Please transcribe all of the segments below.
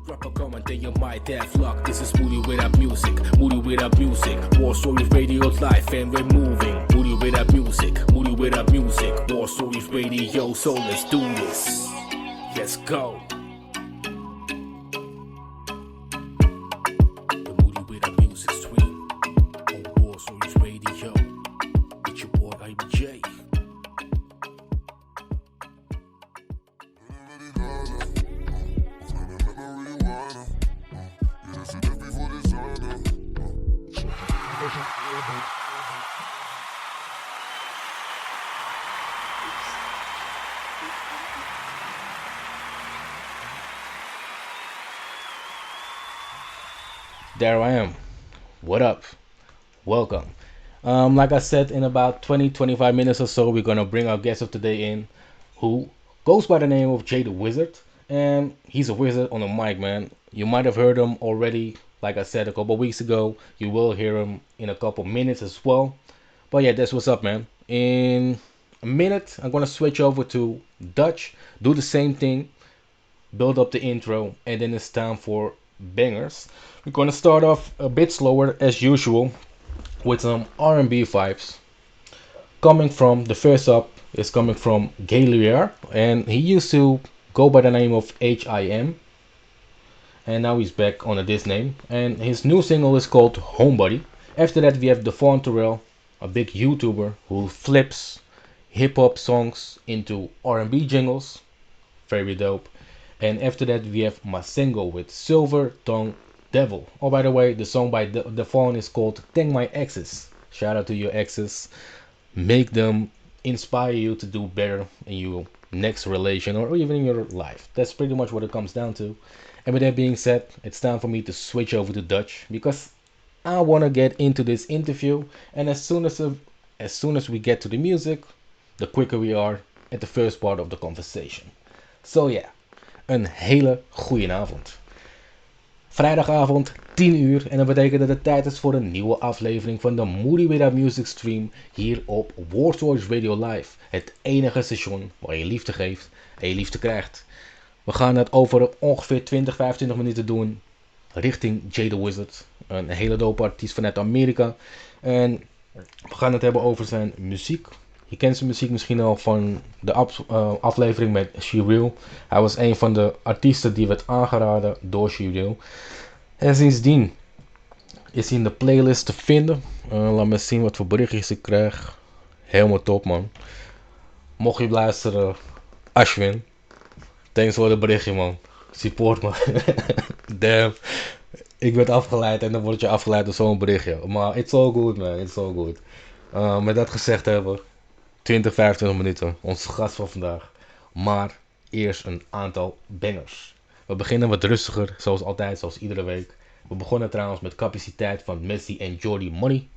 Drop a comment and you might have luck. This is Moody without music, Moody without music. War Stories Radio live and we're moving. Moody without music, Moody without music. War Stories Radio, so let's do this. Let's go. The Moody without music stream on War Stories Radio. It's your boy IBJ. There I am. What up? Welcome. Like I said, in about 20-25 minutes or so, we're gonna bring our guest of today in, who goes by the name of Jay the Wizard, and he's a wizard on the mic, man. You might have heard him already, like I said a couple weeks ago. You will hear him in a couple minutes as well. But yeah, that's what's up, man. In a minute, I'm gonna switch over to Dutch, do the same thing, build up the intro, and then it's time for bangers. We're gonna start off a bit slower as usual with some R&B vibes. Coming from the first up is coming from Galiar, and he used to go by the name of HIM, and now he's back on this name. And his new single is called Homebody. After that, we have Devon Terrell, a big YouTuber who flips hip hop songs into R&B jingles. Very dope. And after that, we have Masengo with Silver Tongue Devil. Oh, by the way, the song by Devon is called Thank My Exes. Shout out to your exes. Make them inspire you to do better in your next relation or even in your life. That's pretty much what it comes down to. And with that being said, it's time for me to switch over to Dutch because I want to get into this interview. And as soon as we get to the music, the quicker we are at the first part of the conversation. So yeah, een hele goeie avond. Vrijdagavond 10 uur en dat betekent dat het tijd is voor een nieuwe aflevering van de Moody Without Music stream hier op War Stories Radio Live. Het enige station waar je liefde geeft en je liefde krijgt. We gaan het over ongeveer 20-25 minuten doen richting Jay the Wizard. Een hele dope artiest vanuit Amerika. En we gaan het hebben over zijn muziek. Je kent zijn muziek misschien al van de aflevering met She Real. Hij was een van de artiesten die werd aangeraden door She Real. En sindsdien is hij in de playlist te vinden. Laat me zien wat voor berichtjes ik krijg. Helemaal top, man. Mocht je luisteren, Ashwin. Thanks voor het berichtje, man. Support me. Damn. Ik werd afgeleid en dan word je afgeleid door zo'n berichtje. Maar it's all good, man. It's all good. Met dat gezegd hebben, 20-25 minuten, onze gast van vandaag. Maar eerst een aantal bangers. We beginnen wat rustiger, zoals altijd, zoals iedere week. We begonnen trouwens met Capaciteit van Messi en Jordi Money.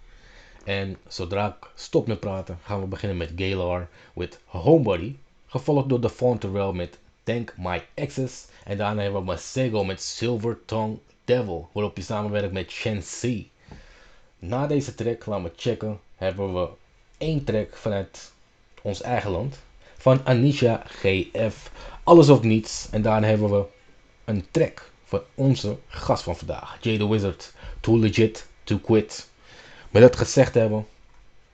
En zodra ik stop met praten, gaan we beginnen met Galiar met Homebody. Gevolgd door Devon Terrell met Thank My Exes. En daarna hebben we Masego met Silver Tongue Devil, waarop hij samenwerkt met Shen C. Na deze track, laat me checken, hebben we één track vanuit ons eigen land. Van Anisha GF, Alles of Niets. En daarna hebben we een track van onze gast van vandaag, Jay the Wizard, Too Legit to Quit. Met dat gezegd hebben,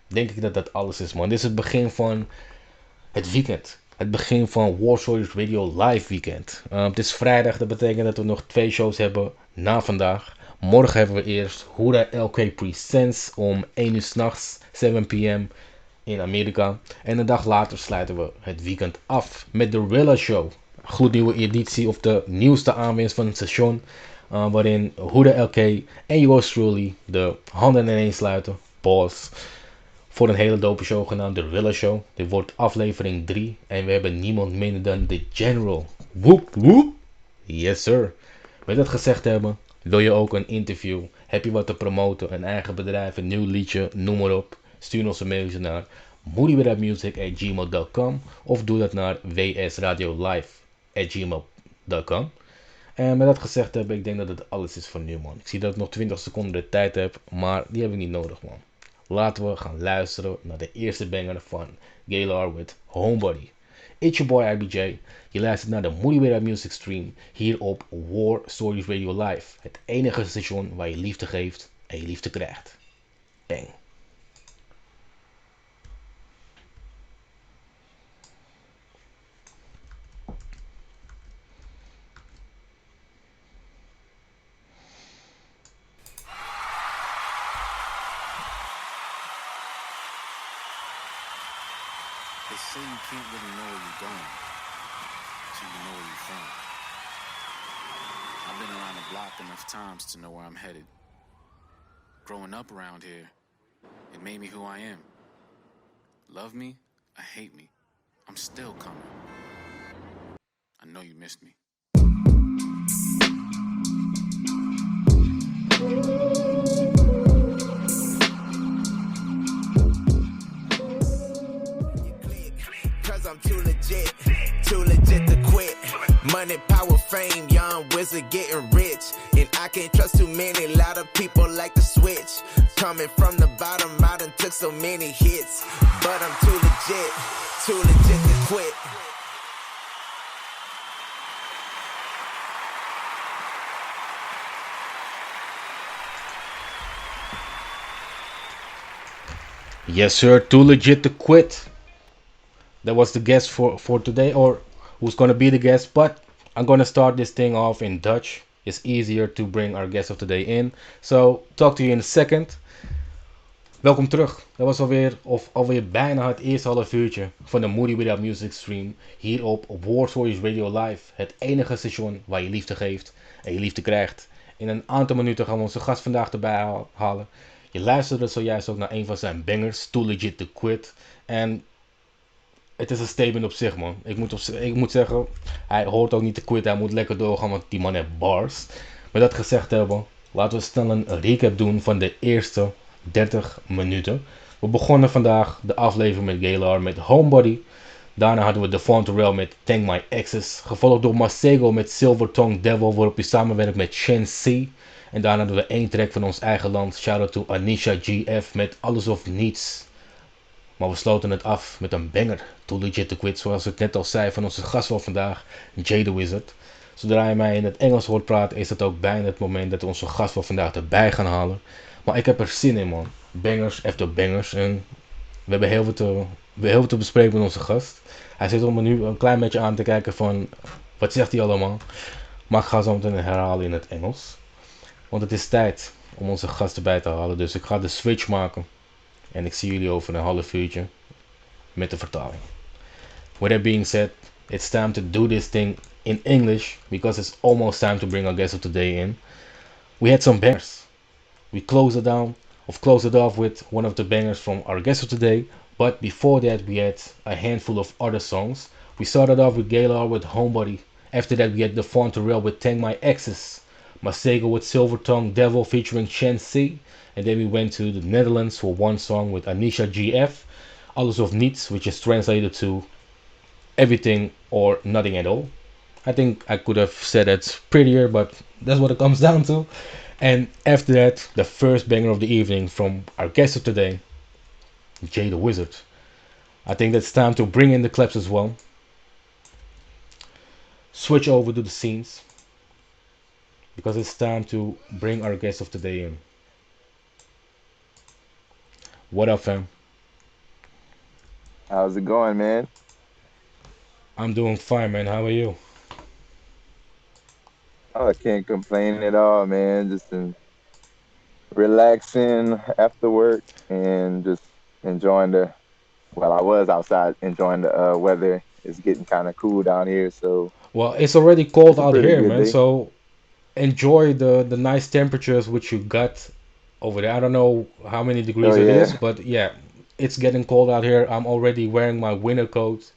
denk ik dat dat alles is, man. Dit is het begin van het weekend. Het begin van War Stories Radio Live weekend. Het is vrijdag, dat betekent dat we nog 2 shows hebben na vandaag. Morgen hebben we eerst Hoera LK Presents om 1 uur s'nachts, 7 p.m. in Amerika. En een dag later sluiten we het weekend af met de Rilla Show. Een gloednieuwe editie of de nieuwste aanwinst van het station. Waarin Hoera LK en yours truly de handen ineen sluiten. Pause. Voor een hele dope show genaamd de Rilla Show. Dit wordt aflevering 3. En we hebben niemand minder dan The General. Woep woep. Yes sir. Met dat gezegd hebben, wil je ook een interview? Heb je wat te promoten? Een eigen bedrijf, een nieuw liedje, noem maar op. Stuur ons een mailtje naar moodywithoutmusic@gmail.com of doe dat naar wsradiolive@gmail.com. En met dat gezegd hebben, ik denk dat het alles is voor nu, man. Ik zie dat ik nog 20 seconden de tijd heb, maar die heb ik niet nodig, man. Laten we gaan luisteren naar de eerste banger van Galiar with Homebody. It's your boy IBJ. Je luistert naar de Moody With Music Stream hier op War Stories Radio Live. Het enige station waar je liefde geeft en je liefde krijgt. Bang. They say you can't really know where you're going till you know where you're from. I've been around the block enough times to know where I'm headed. Growing up around here, it made me who I am. Love me or hate me, I'm still coming. I know you missed me. I'm too legit to quit. Money, power, fame, young wizard getting rich. And I can't trust too many, a lot of people like to switch. Coming from the bottom, I done took so many hits. But I'm too legit to quit. Yes sir, too legit to quit. That was the guest for today, or who's gonna be the guest, but I'm gonna start this thing off in Dutch. It's easier to bring our guest of today in. So, talk to you in a second. Welkom terug. Dat was alweer bijna het eerste half uurtje van de Moody Without Music Stream hier op War Stories Radio Live. Het enige station waar je liefde geeft en je liefde krijgt. In een aantal minuten gaan we onze gast vandaag erbij halen. Je luisterde zojuist ook naar een van zijn bangers, Too Legit to Quit. En het is een statement op zich, man. Ik moet zeggen, hij hoort ook niet te quit. Hij moet lekker doorgaan, want die man heeft bars. Met dat gezegd hebben, laten we snel een recap doen van de eerste 30 minuten. We begonnen vandaag de aflevering met Gaylor met Homebody. Daarna hadden we Devon Terrell met Thank My Exes. Gevolgd door Masego met Silver Tongue Devil, waarop hij samenwerkt met Shen C. En daarna hadden we één track van ons eigen land. Shout-out to Anisha GF met Alles of Niets. Maar we sloten het af met een banger, Too Legit to Quit, zoals ik net al zei van onze gast van vandaag, Jay the Wizard. Zodra je mij in het Engels hoort praten, is het ook bijna het moment dat we onze gast van vandaag erbij gaan halen. Maar ik heb er zin in, man. Bangers after bangers. En we hebben heel veel te bespreken met onze gast. Hij zit om me nu een klein beetje aan te kijken van, wat zegt hij allemaal? Maar ik ga zo meteen herhalen in het Engels. Want het is tijd om onze gast erbij te halen, dus ik ga de switch maken. En ik zie jullie over een half uurtje met de vertaling. With that being said, it's time to do this thing in English because it's almost time to bring our guest of today in. We had some bangers. We closed it off with one of the bangers from our guest of today. But before that, we had a handful of other songs. We started off with Gaylor with Homebody. After that, we had Devon Terrell with Thank My Exes. Masego with Silver Tongue Devil featuring Shen C. And then we went to the Netherlands for one song with Anisha GF, Alles of Niets, which is translated to Everything or Nothing at All. I think I could have said it prettier, but that's what it comes down to. And after that, the first banger of the evening from our guest of today, Jay the Wizard. I think it's time to bring in the claps as well. Switch over to the scenes, because it's time to bring our guest of today in. What up, fam? How's it going, man? I'm doing fine, man. How are you? Oh, I can't complain at all, man. Just relaxing after work and just enjoying I was outside enjoying the weather. It's getting kind of cool down here, so Well, it's already cold it's a out pretty here, good man. day. So enjoy the nice temperatures which you got over there. I don't know how many degrees Oh it is, yeah, but yeah, it's getting cold out here. I'm already wearing my winter coat,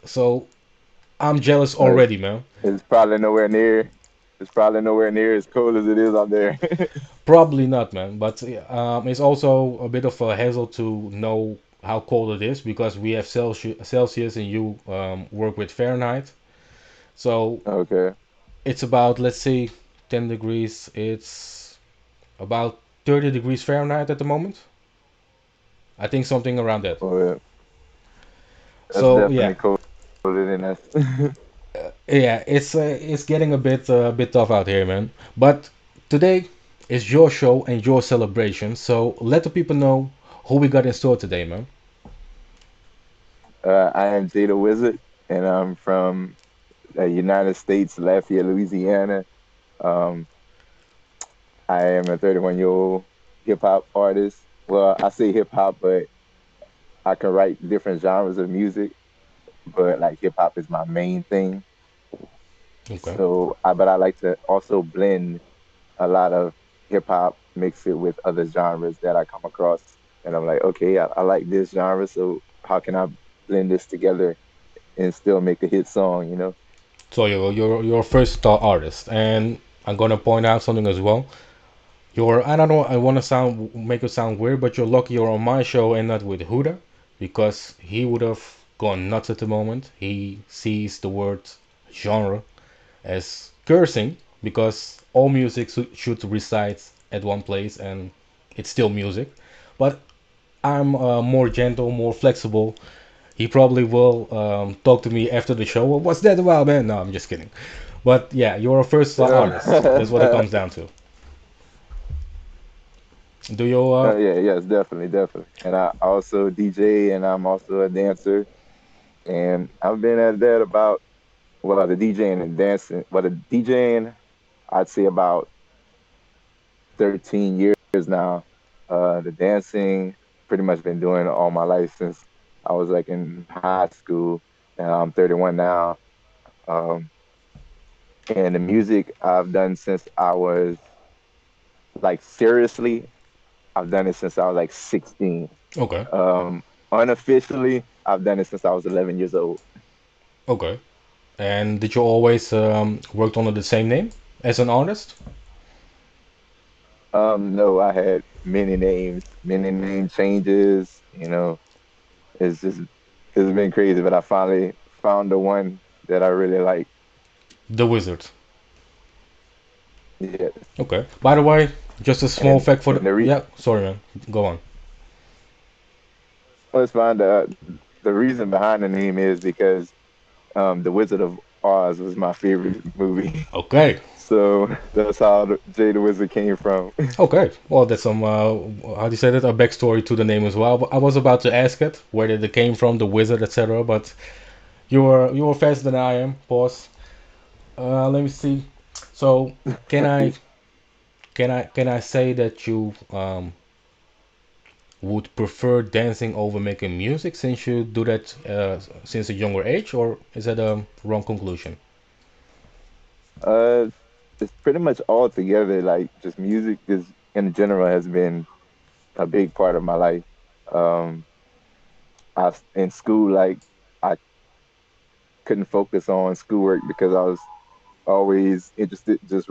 so I'm jealous no, already, man. it's probably nowhere near. It's probably nowhere near as cold as it is up there. Probably not, man. But it's also a bit of a hassle to know how cold it is because we have Celsius and you work with Fahrenheit. So Okay. it's about, let's say, 10 degrees. It's about 30 degrees Fahrenheit at the moment. I think something around that. Well, that's So yeah, definitely cold than us. Yeah, it's getting a bit tough out here, man. But today is your show and your celebration, so let the people know who we got in store today, man. I am Jada Wizard, and I'm from the United States, Lafayette, Louisiana. Um, I am a 31-year-old hip hop artist. Well, I say hip hop, but I can write different genres of music, but like hip hop is my main thing. Okay. But I like to also blend a lot of hip hop, mix it with other genres that I come across. And I'm like, okay, I like this genre, so how can I blend this together and still make a hit song, you know? So you're a first star artist, and I'm gonna point out something as well. You're I don't know I want to sound make it sound weird, but you're lucky you're on my show and not with Huda, because he would have gone nuts at the moment. He sees the word genre as cursing because all music should reside at one place and it's still music. But I'm more gentle, more flexible. He probably will talk to me after the show. "Well, what's that about, man?" No, I'm just kidding. But yeah, you're a first artist. That's what it Yeah. comes down to. Do you? Yeah, yes, definitely, definitely. And I also DJ and I'm also a dancer. And I've been at that about, well, the DJing and dancing, well, the DJing, I'd say about 13 years now. The dancing, pretty much been doing it all my life since I was like in high school. And I'm 31 now. Um, and the music I've done since I was like seriously, I've done it since I was like 16. Okay, Unofficially, I've done it since I was 11 years old. okay. And did you always worked under the same name as an artist? No, I had many names, many name changes. It's just it's been crazy, but I finally found the one that I really like. The Wizard. Yes, Okay. By the way, just a small and fact for and the. the re Yeah, sorry, man. Go on. let's find the reason behind the name is because the Wizard of Oz was my favorite movie, Okay. so that's how the Jay the Wizard came from. Okay. Well, that's some. How do you say that? A backstory to the name as well. I was about to ask it, where did it came from, the wizard, etc. But you were faster than I am. Pause. Let me see. So can I can I say that you would prefer dancing over making music since you do that since a younger age, or is that a wrong conclusion? Uh, it's pretty much all together. Like just music is in general has been a big part of my life. Um, in school, like I couldn't focus on schoolwork because I was always interested just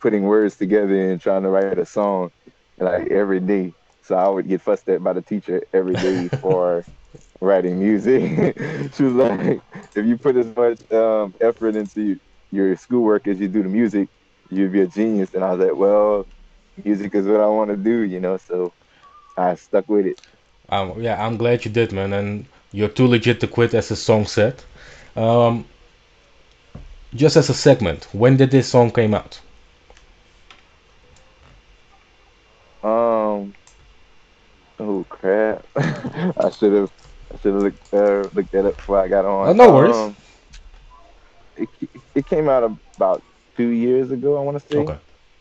putting words together and trying to write a song like every day. So I would get fussed at by the teacher every day for writing music. She was like, if you put as much effort into your schoolwork as you do the music, you'd be a genius. And I was like, well, music is what I want to do, so I stuck with it. Yeah, I'm glad you did, man, and you're too legit to quit, as the song said. Um, just as a segment, when did this song came out? Um, oh crap. I should have looked that up before I got on. No worries. It came out about 2 years ago, I want to say. Okay,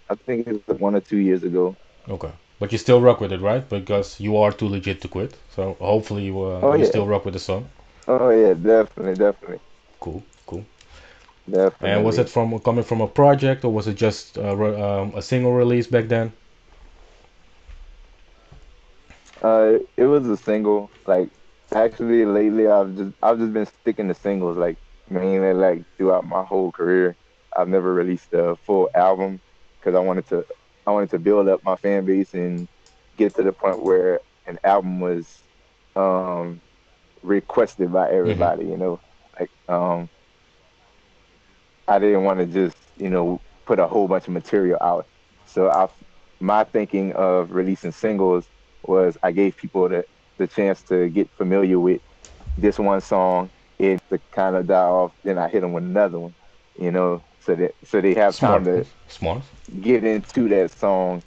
I think it was 1 or 2 years ago. okay, but you still rock with it, right? Because you are too legit to quit. So hopefully Oh you yeah. still rock with the song. Oh yeah, definitely, definitely, Cool, cool. And was it definitely. from coming from a project, or was it just a single release back then? It was a single. Like actually lately I've just been sticking to singles like mainly like throughout my whole career. I've never released a full album because I wanted to build up my fan base and get to the point where an album was um requested by Hmm. everybody, Like I didn't want to just, put a whole bunch of material out. So my thinking of releasing singles was I gave people the chance to get familiar with this one song, to kind of die off, then I hit them with another one, so they have time Smart, to smart. get into that song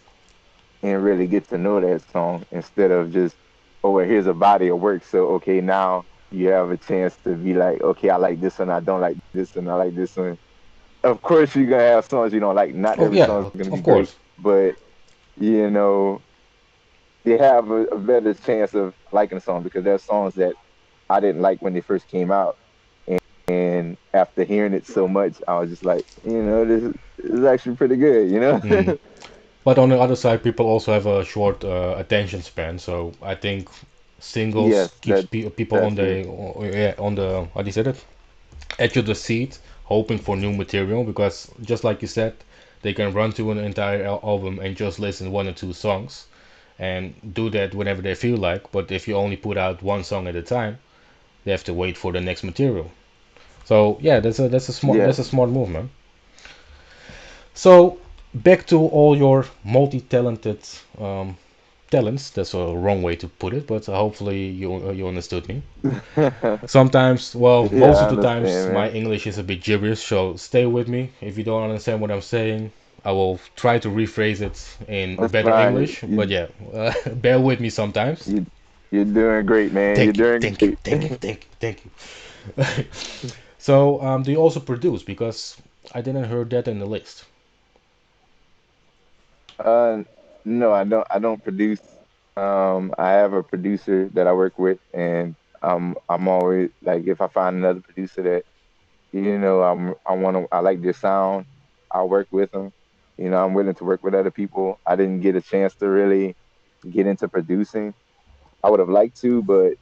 and really get to know that song instead of just, oh, well, here's a body of work. So, okay, now you have a chance to be like, okay, I like this one, I don't like this one, I like this one. Of course, you're gonna have songs you don't like. Not Oh every song yeah, is gonna be of great, course. but you know, they have a better chance of liking a song because there's songs that I didn't like when they first came out, and after hearing it so much, I was just like, this is actually pretty good. Mm. But on the other side, people also have a short attention span. So I think singles Yes, keeps people on that's it. the on the how do you say that, edge of the seat, hoping for new material because just like you said, they can run to an entire album and just listen one or two songs, and do that whenever they feel like. But if you only put out one song at a time, they have to wait for the next material. So yeah, that's a Yes. smart move, man. So back to all your multi-talented talents. That's a wrong way to put it, but hopefully you understood me. Sometimes, well, Yeah, most of I the times understand, my man. English is a bit gibberish, so stay with me. If you don't understand what I'm saying, I will try to rephrase it in That's better fine. English. But yeah, bear with me sometimes. You you're doing great, man. You're Thank you, doing thank you, great. thank you, thank you, thank you. So, do you also produce? Because I didn't hear that in the list. Uh, no, I don't produce. I have a producer that I work with, and I'm always like, if I find another producer that I like their sound, I'll work with them. I'm willing to work with other people. I didn't get a chance to really get into producing. I would have liked to, but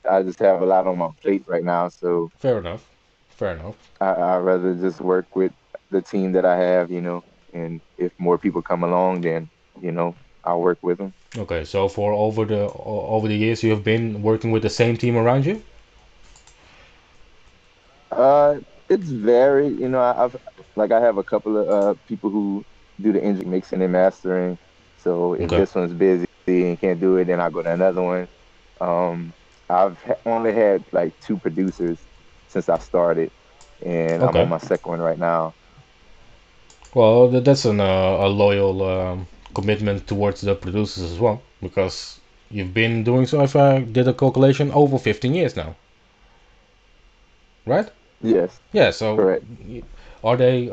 I just have a lot on my plate right now, so Fair enough. Fair enough. I'd rather just work with the team that I have, and if more people come along, then, I'll work with them. Okay, so for over the years, you have been working with the same team around you. Uh, it's varied. I have a couple of people who do the engineering, mixing and mastering. So if Okay. this one's busy and can't do it, then I go to another one. I've only had like two producers since I started, and I'm on Okay. my second one right now. Well, that's a loyal commitment towards the producers as well, because you've been doing so. If I did a calculation, over 15 years now, right? Yes, Yeah. So, correct. are they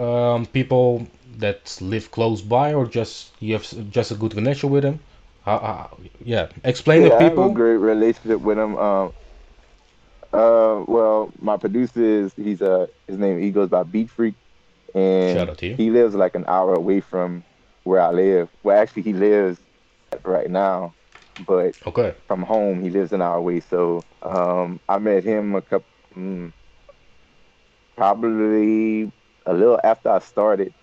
people that live close by, or just you have just a good connection with them? Yeah. Explain to Yeah, I have a people. great relationship with him. Well, my producer his name he goes by Beat Freak, Shout and out to you. he lives like an hour away from where I live. Well, actually, he lives right now, but Okay. from home he lives an hour away. So, I met him probably a little after I started,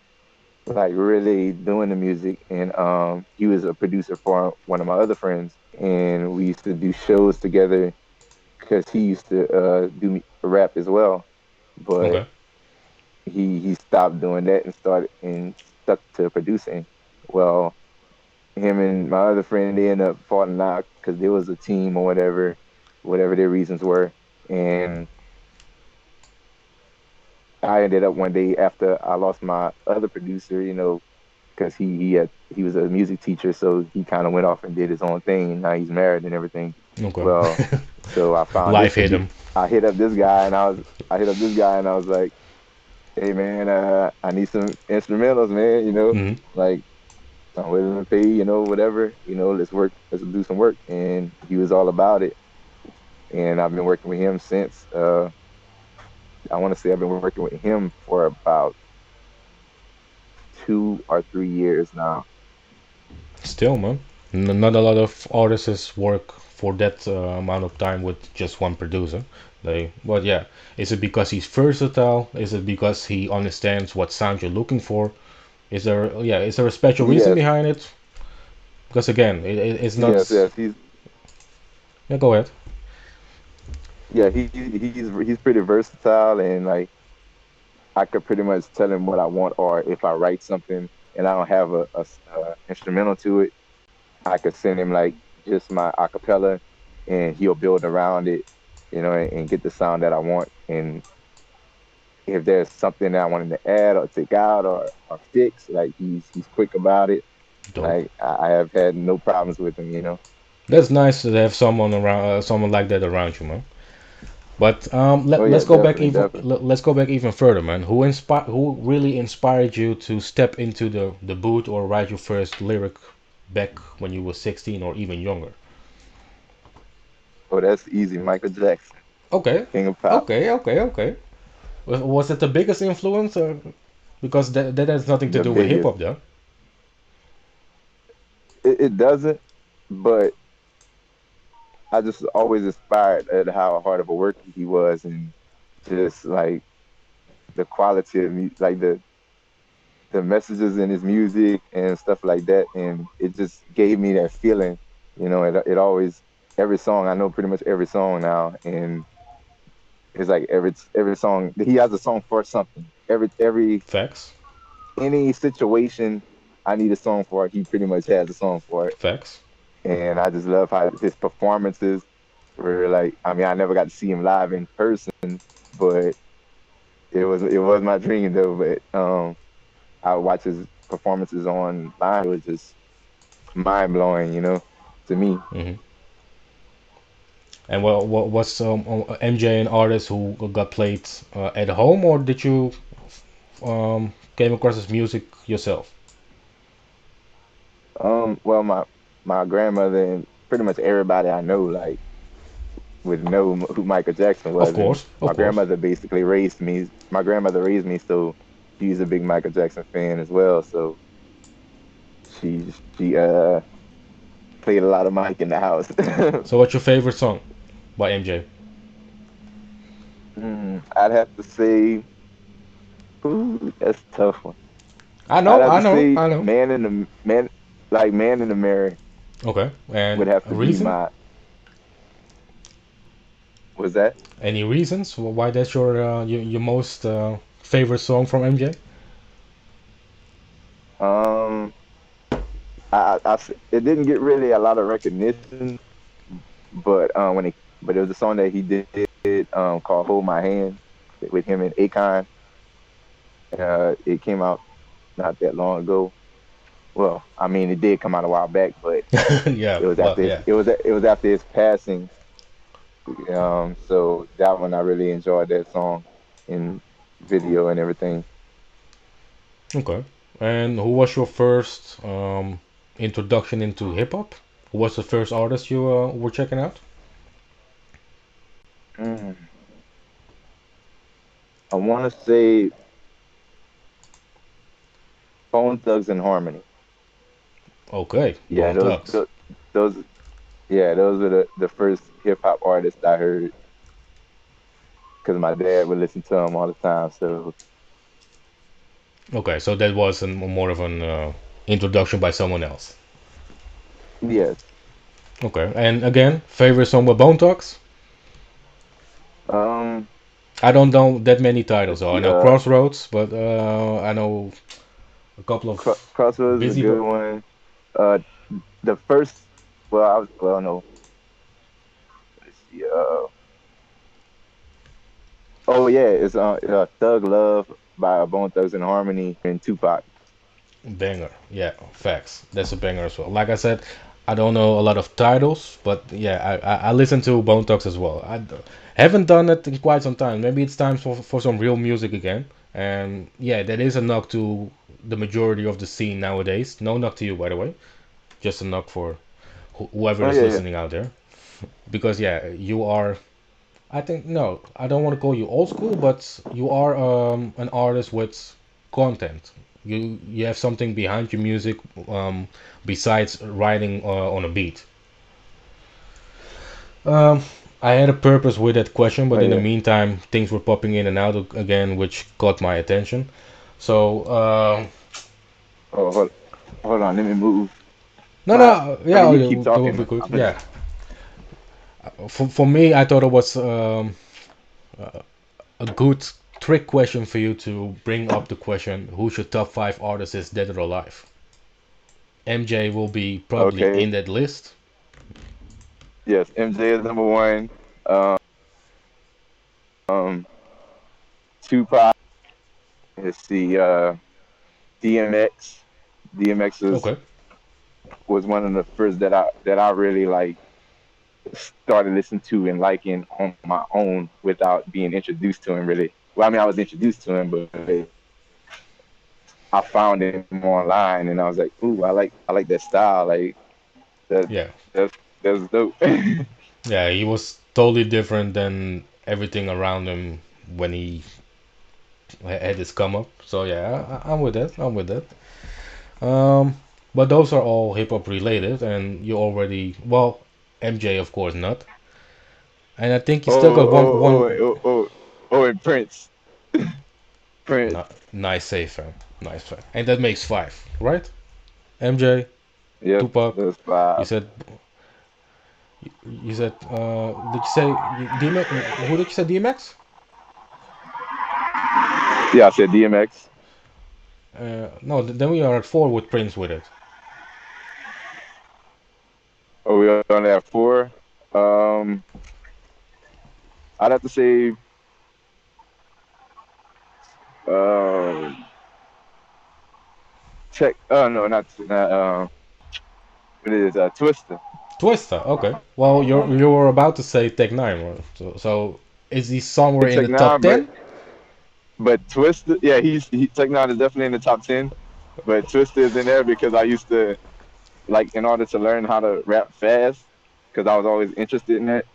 like really doing the music, and he was a producer for one of my other friends, and we used to do shows together because he used to rap as well, but Okay. he stopped doing that and started and stuck to producing. Well, him and my other friend they ended up falling out because there was a team or whatever their reasons were, and I ended up one day after I lost my other producer, because he was a music teacher, so he kind of went off and did his own thing. And now he's married and everything. Okay. Well, so I found this Life hit producer. him. I hit up this guy and I hit up this guy and I was like, "Hey man, I need some instrumentals, man. Hmm. Like I'm willing to pay, whatever. Let's do some work." And he was all about it. And I've been working with him since. I want to say I've been working with him for about 2 or 3 years now. Still, man. Not a lot of artists work for that amount of time with just one producer. But yeah, is it because he's versatile? Is it because he understands what sound you're looking for? Is there a special reason Yes, behind it? Because again, it's not. yes. Yeah, go ahead. He's pretty versatile, and like I could pretty much tell him what I want, or if I write something and I don't have a instrumental to it, I could send him like just my acapella, and he'll build around it. and get the sound that I want. And if there's something that I wanted to add or take out or fix, like he's quick about it. Dope. Like I have had no problems with him. That's nice to have someone around, someone like that around you, man. But Oh let's yeah, go back definitely, even definitely. let's go back even further, man. Who really inspired you to step into the booth or write your first lyric back when you were 16 or even younger? Oh, that's easy. Michael Jackson, Okay, King of Pop, okay. Was it the biggest influence, or because that has nothing to the do with hip biggest. hop, though? It doesn't, but I just always inspired at how hard of a worker he was, and just like the quality of like the messages in his music and stuff like that, and it just gave me that feeling. It always, every song, I know pretty much every song now, and it's like every song he has a song for something. Every Facts, any situation I need a song for, he pretty much has a song for it. facts. And I just love how his performances were like. I mean, I never got to see him live in person, but it was my dream though. But I would watch his performances online. It was just mind blowing, to me. Hmm. And what's MJ an artist who got played at home, or did you came across his music yourself? Well, my grandmother and pretty much everybody I know, like, would know who Michael Jackson Of was, and course, of course. My grandmother raised me, so she's a big Michael Jackson fan as well. So she played a lot of Mike in the house. So what's your favorite song by MJ? I'd have to say, ooh, that's a tough one. I I'd know, have I to know, say I know. Man in the Mirror Okay, and would have a to be reason? my. Was that? Any reasons why that's your most favorite song from MJ? Um, it didn't get really a lot of recognition, but it was a song that he did called "Hold My Hand" with him and Akon. It came out not that long ago. Well, I mean, it did come out a while back, but Yeah, it was but after yeah. it was after his passing. So that one I really enjoyed that song in video and everything. Okay. And who was your first introduction into hip hop? Who was the first artist you were checking out? Mm, I want to say Bone Thugs and Harmony. Okay, Yeah, Bone Thugs. those yeah, those were the first hip hop artists I heard because my dad would listen to them all the time. So Okay, so that was more of an introduction by someone else. yes, Okay, and again, favorite song by Bone Thugs? um, I don't know that many titles. let's So I see. know Crossroads, but I know a couple of Crossroads is a busy. good one. Uh, the first, no, let's see. Oh yeah, it's Thug Love by Bone Thugs and Harmony and Tupac. Banger, yeah, facts. That's a banger as well. Like I said, I don't know a lot of titles, but yeah, I listen to Bone Thugs as well. Haven't done it in quite some time. Maybe it's time for some real music again. And yeah, that is a knock to the majority of the scene nowadays. No knock to you, by the way. Just a knock for whoever Oh is yeah, yeah. listening out there. Because yeah, you are. I think no, I don't want to call you old school, but you are an artist with content. You have something behind your music besides writing on a beat. Um, I had a purpose with that question, Oh but in the yeah. meantime, things were popping in and out again, which caught my attention. So Oh, hold on, let me move. no, My, no, I yeah, mean, oh, you yeah, keep that will talking. be quick. I'm gonna. Yeah, for me, I thought it was a good trick question for you to bring up the question: who's your top five artists, is dead or alive? MJ will be probably Okay. in that list. Yes, MJ is number one. um, Tupac. Let's see, DMX. DMX Okay. was one of the first that I really like started listening to and liking on my own without being introduced to him really. Well, I mean, I was introduced to him, but I found him online and I was like, ooh, I like that style. Like that Yeah. that's that's dope. Yeah, he was totally different than everything around him when he had his come up. So yeah, I'm with that. I'm with that. Um, but those are all hip hop related, and you already well, MJ of course not. And I think you still Oh, got one oh, oh, one. oh, oh, oh, and Prince. Prince. Nice save, fam. Nice fam. And that makes five, right? MJ, Yep, Tupac. that's You five. said you said did you say DMX? Who did you say DMX? Yeah, I said DMX. No, then we are at four with Prince with it. Oh, we only have four. Um, I'd have to say, um, check. Oh no, not. What it is? Twister. Twister. Okay. Well, you were about to say Tech Nine, right? So is he somewhere in Tech the top Nine, but 10? Twister. Yeah, Tech Nine is definitely in the top 10. But Twister is in there because I used to like in order to learn how to rap fast, because I was always interested in it.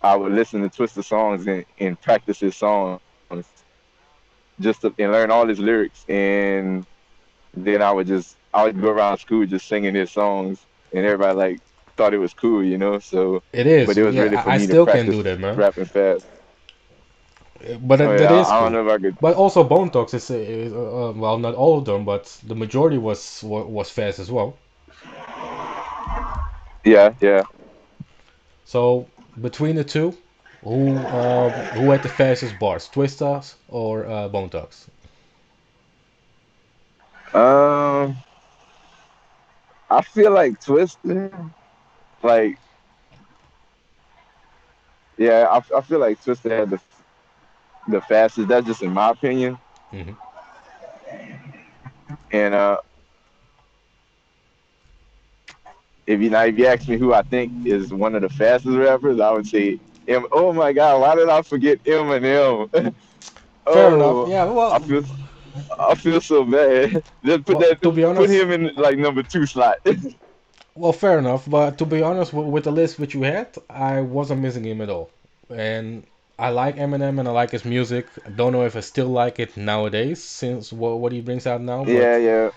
I would listen to Twister songs and practice his songs and learn all his lyrics. And then I would go around school just singing his songs, and everybody like thought it was cool. So, It is. but it was Yeah, really for I me to still can practice do that, man. rapping fast. But Oh that yeah, is I don't cool. know if I could. But also Bone Talks is well, not all of them, but the majority was fast as well. Yeah, yeah. So between the two, who had the fastest bars, Twistas or Bone Talks? Um, I feel like Twister, like yeah, I feel like Twister had the fastest. That's just in my opinion. Hmm. And if you ask me who I think is one of the fastest rappers, I would say M. Oh my God, why did I forget Eminem? Fair enough. Oh, Yeah. I feel I feel so bad. Just Well, to be put honest, him in like number two slot. fair enough. But to be honest, with the list which you had, I wasn't missing him at all. And I like Eminem and I like his music. I don't know if I still like it nowadays since what he brings out now, Yeah, but yeah.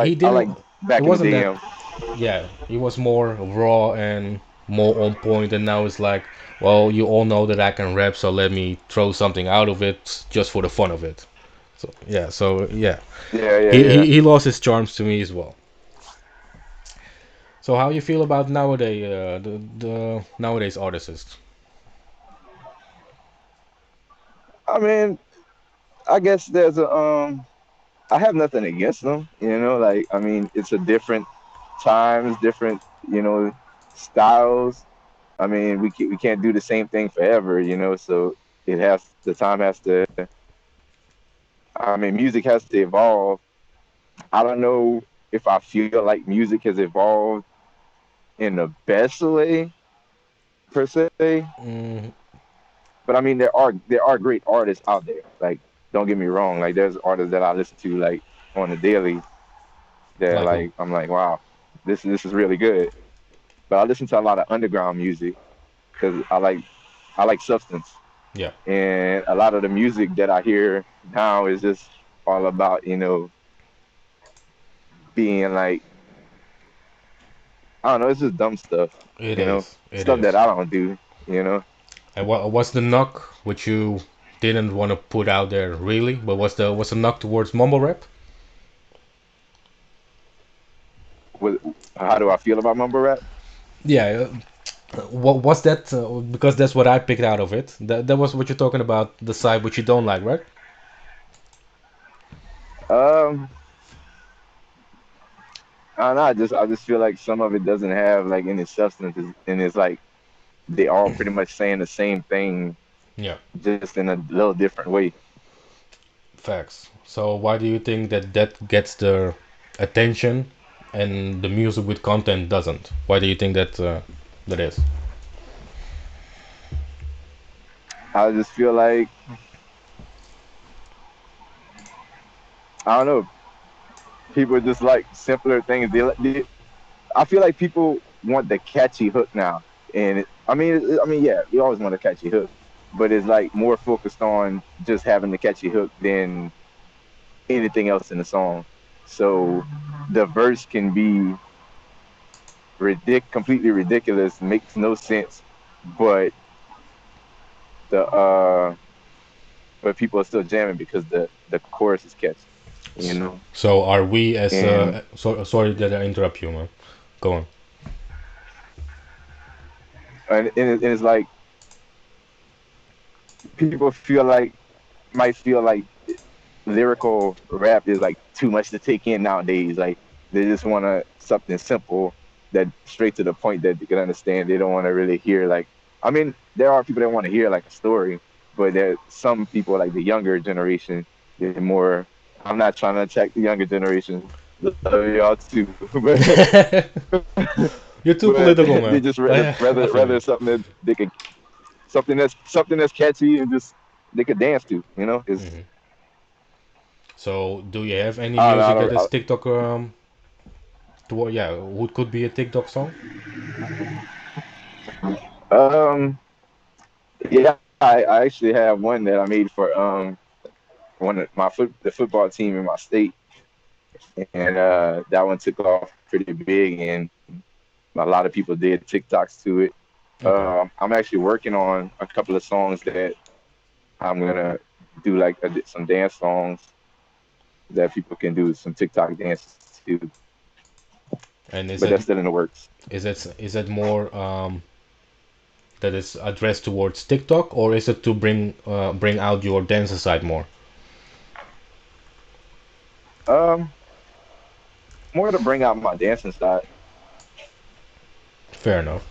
he I didn't. like It back in the wasn't day that. him. Yeah, he was more raw and more on point, and now it's like, well, you all know that I can rap, so let me throw something out of it just for the fun of it. So yeah, Yeah, yeah, he yeah. he lost his charms to me as well. So how you feel about nowadays the nowadays artists? I mean, I guess there's a I have nothing against them. Like I mean, it's a different times, different styles. I mean, we can't do the same thing forever. So the time has to. I mean, music has to evolve. I don't know if I feel like music has evolved in the best way per se, Mm, but I mean there are great artists out there. Like, don't get me wrong. Like, there's artists that I listen to like on a daily that like who? like I'm like, wow, this is really good. But I listen to a lot of underground music because I like substance, Yeah, and a lot of the music that I hear now is just all about being like, I don't know, it's just dumb stuff, it is. It stuff that is. I don't do, you know. And what's the knock which you didn't want to put out there really? But what's the knock towards mumble rap? What, how do I feel about mumble rap? Yeah, what was that? Because that's what I picked out of it. That was what you're talking about, the side which you don't like, right? Um, I don't know. I just feel like some of it doesn't have like any substance, and it's like they all pretty much saying the same thing. Yeah, just in a little different way. facts. So why do you think that that gets the attention and the music with content doesn't? Why do you think that that is? I just feel like I don't know. People just like simpler things. I feel like people want the catchy hook now, and yeah, you always want a catchy hook, but it's like more focused on just having the catchy hook than anything else in the song. So the verse can be completely ridiculous, makes no sense, but the but people are still jamming because the chorus is catchy, you know. So are we as And sorry that I interrupt you, man. Go on. and it's like people might feel like lyrical rap is like too much to take in nowadays. Like they just want to something simple that straight to the point that they can understand. They don't want to really hear like. I mean, there are people that want to hear like a story, but there some people like the younger generation. They're more. I'm not trying to attack the younger generation. Love y'all too, You're too but political, they man. just I feel you. rather something that they could something that's catchy and just they could dance to. You know, is So do you have any I music that don't, is TikTok yeah, what could be a TikTok song? Yeah, I actually have one that I made for one of the football team in my state, and that one took off pretty big, and a lot of people did TikToks to it. Okay. I'm actually working on a couple of songs that I'm gonna do like some dance songs that people can do some TikTok dances to, And but that's still in the works. is it more that is addressed towards TikTok, or is it to bring out your dancer side more? Um, More to bring out my dancing side. Fair enough.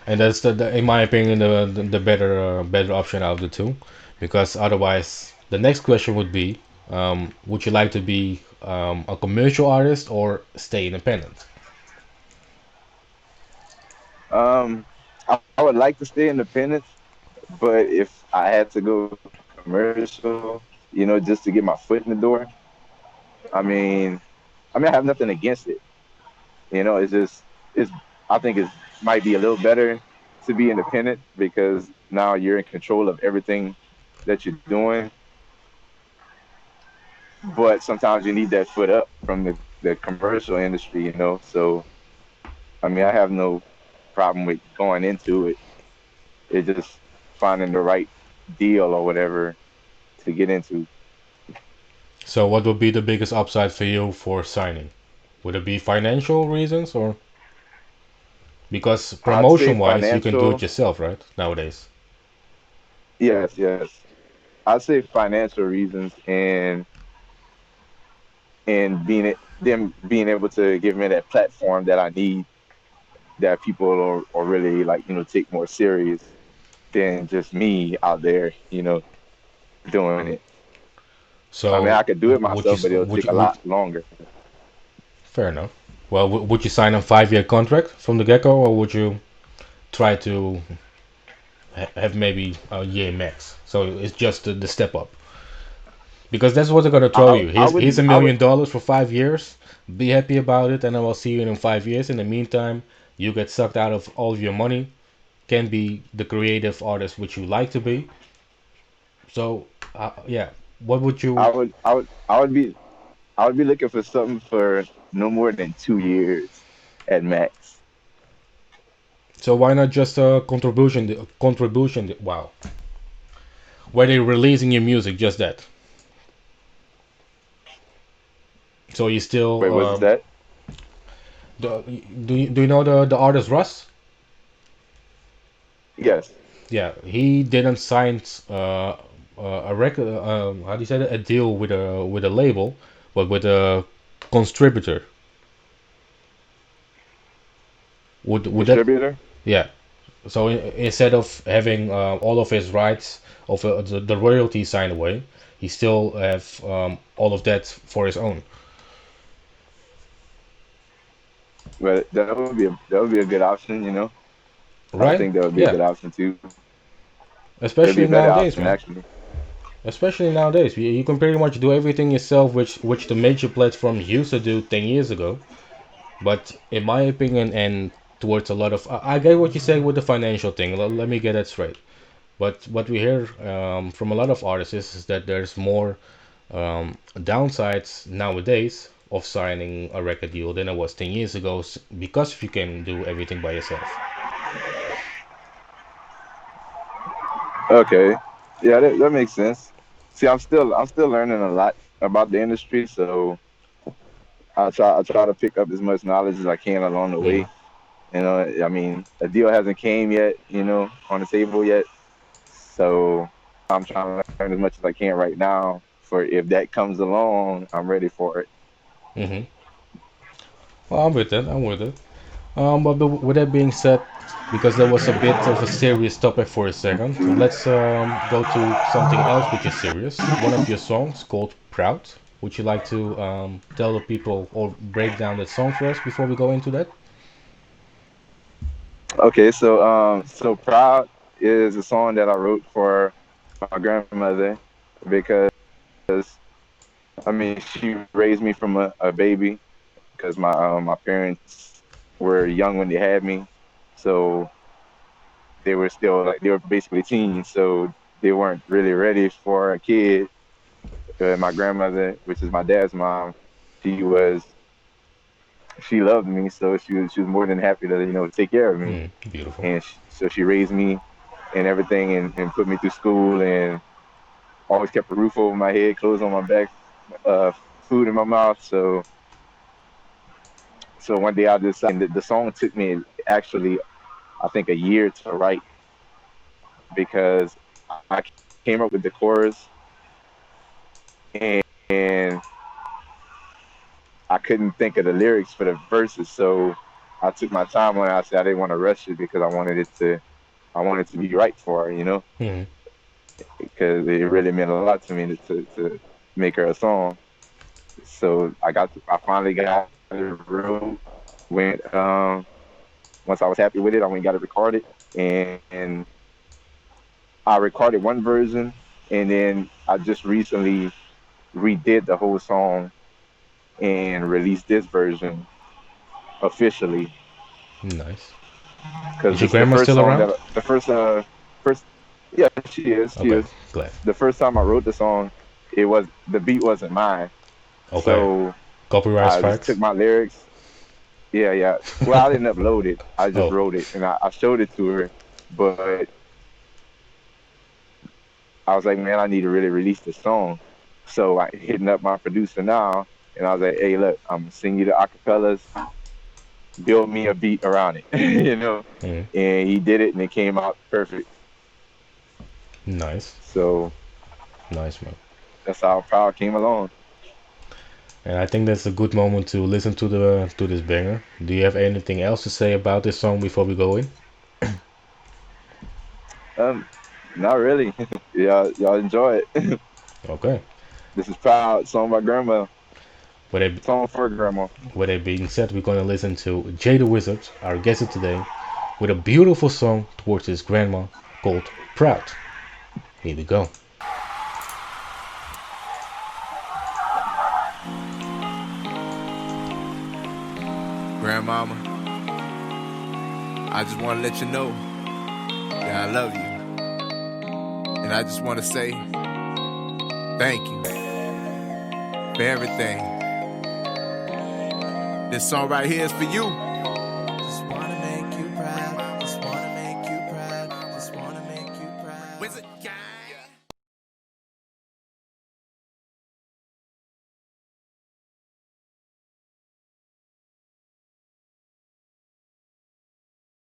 And that's in my opinion the better option out of the two, because otherwise the next question would be, would you like to be a commercial artist or stay independent? I would like to stay independent, but if I had to go commercial, just to get my foot in the door, I mean, I have nothing against it. It's just it's I think it might be a little better to be independent because now you're in control of everything that you're doing. But sometimes you need that foot up from the commercial industry, So I have no problem with going into it. It's just finding the right deal or whatever to get into. So what would be the biggest upside for you for signing? Would it be financial reasons, or because I'd say promotion wise you can do it financial. yourself, right? Nowadays. Yes, yes. I'd say financial reasons and them being able to give me that platform that I need that people are really like, take more serious than just me out there, doing it. So I could do it would you myself, but it'll would take you a would lot longer. fair enough. Well, would you sign a 5 year contract from the get go, or would you try to have maybe a year max? So it's just the step up, because that's what they're gonna throw I you. I Here's would a I would million dollars for 5 years. Be happy about it, and I will see you in 5 years. In the meantime, you get sucked out of all of your money. Can be the creative artist which you like to be. So yeah, what would you? I would be looking for something for no more than 2 years at max. So why not just a contribution? Contribution. Wow, where they releasing your music? Just that. So you Wait, still what's that? the, do you know the artist Russ? Yes, Yeah, he didn't sign a record. How do you say that? A deal with a label, but with a contributor. Would that? distributor. Yeah. So instead of having all of his rights of the royalty signed away, he still have all of that for his own, But that would be a good option, you know. I right? think that would be a Yeah, good option too. That'd be especially a better nowadays, option man. actually. Especially nowadays, you can pretty much do everything yourself, which the major platforms used to do 10 years ago. But in my opinion, and towards a lot of, I get what you say with the financial thing. Let me get that straight. But what we hear from a lot of artists is that there's more downsides nowadays of signing a record deal than it was 10 years ago because you can do everything by yourself. Okay, yeah, that makes sense. See, I'm still learning a lot about the industry, so I try to pick up as much knowledge as I can along the Hmm. way. You know, I mean, a deal hasn't came yet, on the table yet. So I'm trying to learn as much as I can right now. For if that comes along, I'm ready for it. Hmm. Well, I'm with it. I'm with it. But with that being said, because there was a bit of a serious topic for a second, let's go to something else which is serious. One of your songs called Proud. Would you like to tell the people or break down that song for us before we go into that? Okay, so Proud is a song that I wrote for my grandmother because I mean she raised me from a baby because my parents were young when they had me, so they were still like they were basically teens, so they weren't really ready for a kid. My grandmother, which is my dad's mom, she was she loved me, so she was more than happy to take care of me, Mm, beautiful. and so she raised me and everything, and put me through school, and always kept a roof over my head, clothes on my back, uh, food in my mouth. So one day I decided that the song took me actually I think a year to write because I came up with the chorus and I couldn't think of the lyrics for the verses, so I took my time on it. I said I didn't want to rush it because I wanted to be right for her, Mm, because it really meant a lot to me to make her a song. So I finally got it wrote. Went Once I was happy with it, I went and got it recorded, and I recorded one version, and then I just recently redid the whole song and released this version officially. nice. Because Is your this the grandma first still song around? that the first yeah, she is. Okay, glad. The first time I wrote the song, the beat wasn't mine, Okay, so copyright I just strikes. took my lyrics. Yeah, yeah. Well, I didn't upload it. I just Oh, wrote it and I showed it to her. But I was like, man, I need to really release this song. So I hitting up my producer now, and I was like, hey, look, I'm gonna sing you the acapellas, build me a beat around it, mm, And he did it, and it came out perfect. nice, So nice man. that's how Proud came along. And I think that's a good moment to listen to this banger. Do you have anything else to say about this song before we go in? Um, Not really. Y'all enjoy it. Okay. This is Proud, song by Grandma, With that, song for Grandma. with that being said, we're gonna listen to Jay the Wizard, our guest of today, with a beautiful song towards his grandma called Proud. Here we go. Grandmama, I just want to let you know that I love you. And I just want to say thank you for everything. This song right here is for you.